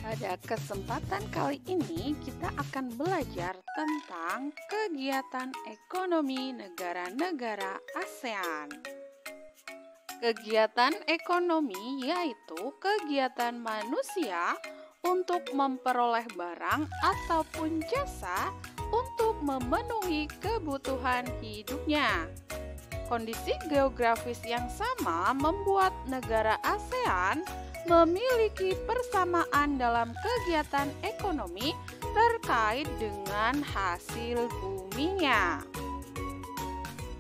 Pada kesempatan kali ini, kita akan belajar tentang kegiatan ekonomi negara-negara ASEAN. Kegiatan ekonomi yaitu kegiatan manusia untuk memperoleh barang ataupun jasa untuk memenuhi kebutuhan hidupnya. Kondisi geografis yang sama membuat negara ASEAN memiliki persamaan dalam kegiatan ekonomi terkait dengan hasil buminya.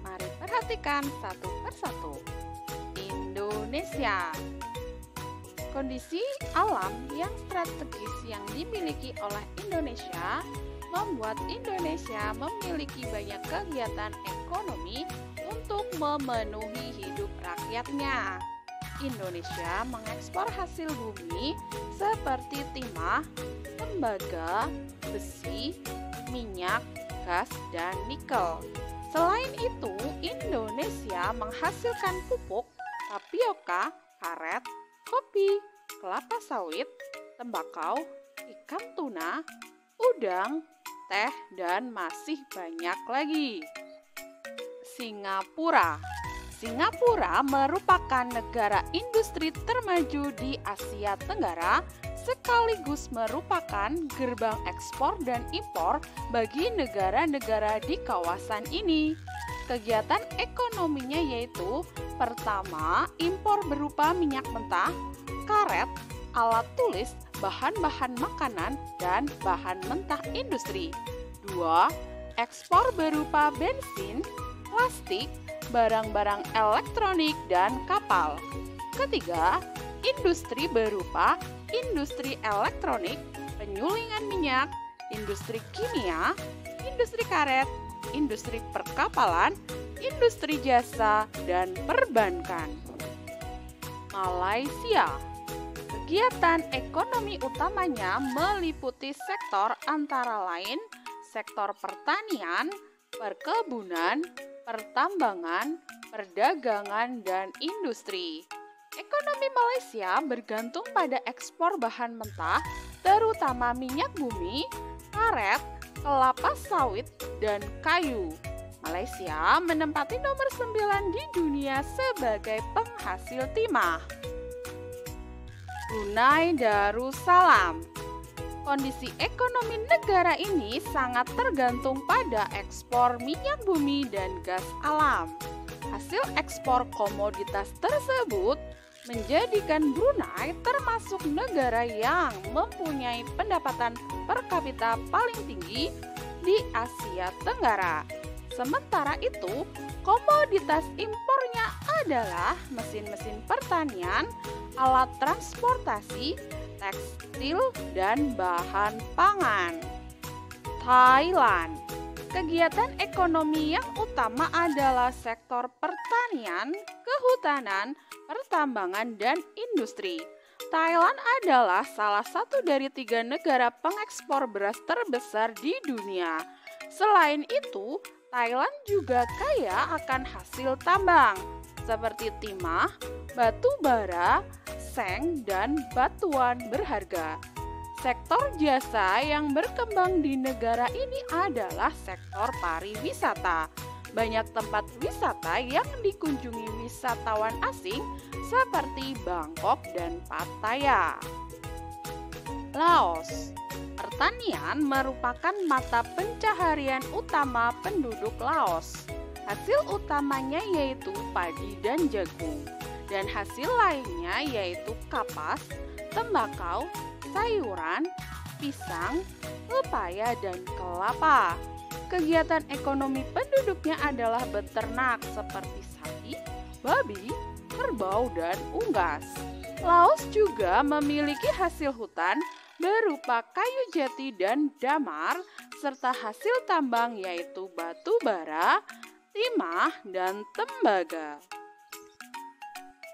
Mari perhatikan satu persatu. Indonesia. Kondisi alam yang strategis yang dimiliki oleh Indonesia membuat Indonesia memiliki banyak kegiatan ekonomi untuk memenuhi hidup rakyatnya. Indonesia mengekspor hasil bumi seperti timah, tembaga, besi, minyak, gas, dan nikel. Selain itu, Indonesia menghasilkan pupuk, tapioka, karet, kopi, kelapa sawit, tembakau, ikan tuna, udang, teh, dan masih banyak lagi. Singapura. Singapura merupakan negara industri termaju di Asia Tenggara sekaligus merupakan gerbang ekspor dan impor bagi negara-negara di kawasan ini. Kegiatan ekonominya yaitu pertama, impor berupa minyak mentah, karet, alat tulis, bahan-bahan makanan, dan bahan mentah industri. Dua, ekspor berupa bensin, plastik, barang-barang elektronik, dan kapal. Ketiga, industri berupa industri elektronik, penyulingan minyak, industri kimia, industri karet, industri perkapalan, industri jasa, dan perbankan. Malaysia. Kegiatan ekonomi utamanya meliputi sektor antara lain sektor pertanian, perkebunan, pertambangan, perdagangan, dan industri. Ekonomi Malaysia bergantung pada ekspor bahan mentah, terutama minyak bumi, karet, kelapa sawit, dan kayu. Malaysia menempati nomor 9 di dunia sebagai penghasil timah. Brunei Darussalam. Kondisi ekonomi negara ini sangat tergantung pada ekspor minyak bumi dan gas alam. Hasil ekspor komoditas tersebut menjadikan Brunei termasuk negara yang mempunyai pendapatan per kapita paling tinggi di Asia Tenggara. Sementara itu, komoditas impornya adalah mesin-mesin pertanian, alat transportasi, tekstil, dan bahan pangan. Thailand. Kegiatan ekonomi yang utama adalah sektor pertanian, kehutanan, pertambangan, dan industri. Thailand adalah salah satu dari 3 negara pengekspor beras terbesar di dunia. Selain itu, Thailand juga kaya akan hasil tambang, seperti timah, batu bara, seng, dan batuan berharga. Sektor jasa yang berkembang di negara ini adalah sektor pariwisata. Banyak tempat wisata yang dikunjungi wisatawan asing seperti Bangkok dan Pattaya. Laos. Pertanian merupakan mata pencaharian utama penduduk Laos. Hasil utamanya yaitu padi dan jagung. Dan hasil lainnya yaitu kapas, tembakau, sayuran, pisang, pepaya, dan kelapa. Kegiatan ekonomi penduduknya adalah beternak seperti sapi, babi, kerbau, dan unggas. Laos juga memiliki hasil hutan berupa kayu jati dan damar, serta hasil tambang yaitu batu bara, timah, dan tembaga.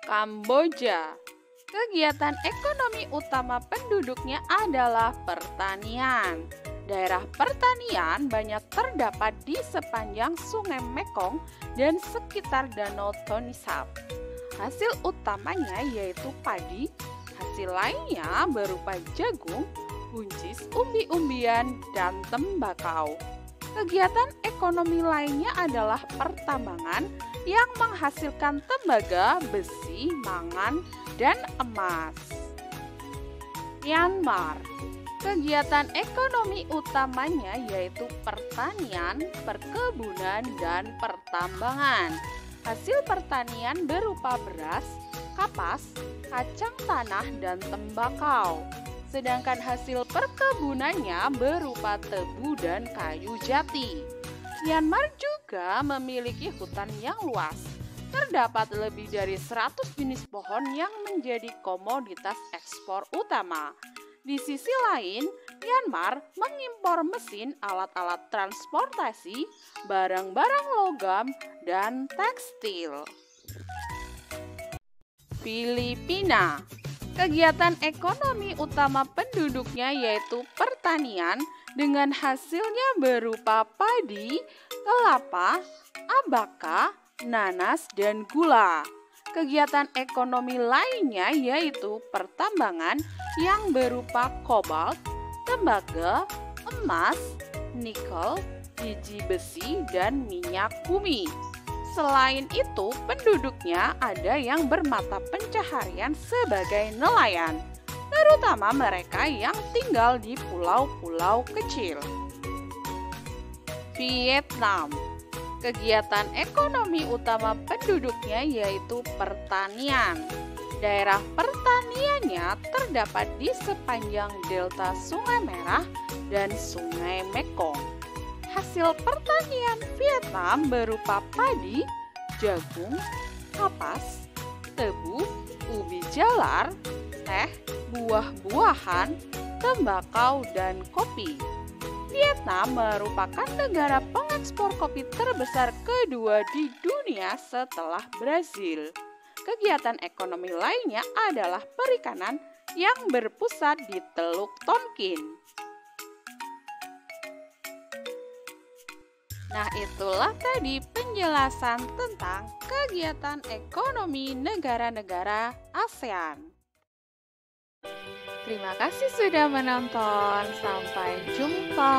Kamboja. Kegiatan ekonomi utama penduduknya adalah pertanian. Daerah pertanian banyak terdapat di sepanjang Sungai Mekong dan sekitar Danau Tonle Sap. Hasil utamanya yaitu padi, Hasil lainnya berupa jagung, buncis, umbi-umbian, dan tembakau. Kegiatan ekonomi lainnya adalah pertambangan yang menghasilkan tembaga, besi, mangan, dan emas. Myanmar. Kegiatan ekonomi utamanya yaitu pertanian, perkebunan, dan pertambangan. Hasil pertanian berupa beras, kapas, kacang tanah, dan tembakau. Sedangkan hasil perkebunannya berupa tebu dan kayu jati. Myanmar juga memiliki hutan yang luas. Terdapat lebih dari 100 jenis pohon yang menjadi komoditas ekspor utama. Di sisi lain, Myanmar mengimpor mesin, alat-alat transportasi, barang-barang logam, dan tekstil. Filipina. Kegiatan ekonomi utama penduduknya yaitu pertanian dengan hasilnya berupa padi, kelapa, abaka, nanas, dan gula. Kegiatan ekonomi lainnya yaitu pertambangan yang berupa kobalt, tembaga, emas, nikel, biji besi, dan minyak bumi. Selain itu, penduduknya ada yang bermata pencaharian sebagai nelayan, terutama mereka yang tinggal di pulau-pulau kecil. Vietnam. Kegiatan ekonomi utama penduduknya yaitu pertanian. Daerah pertaniannya terdapat di sepanjang delta Sungai Merah dan Sungai Mekong. Hasil pertanian Vietnam berupa padi, jagung, kapas, tebu, ubi jalar, teh, buah-buahan, tembakau, dan kopi. Vietnam merupakan negara pengekspor kopi terbesar kedua di dunia setelah Brasil. Kegiatan ekonomi lainnya adalah perikanan yang berpusat di Teluk Tonkin. Nah, itulah tadi penjelasan tentang kegiatan ekonomi negara-negara ASEAN. Terima kasih sudah menonton. Sampai jumpa.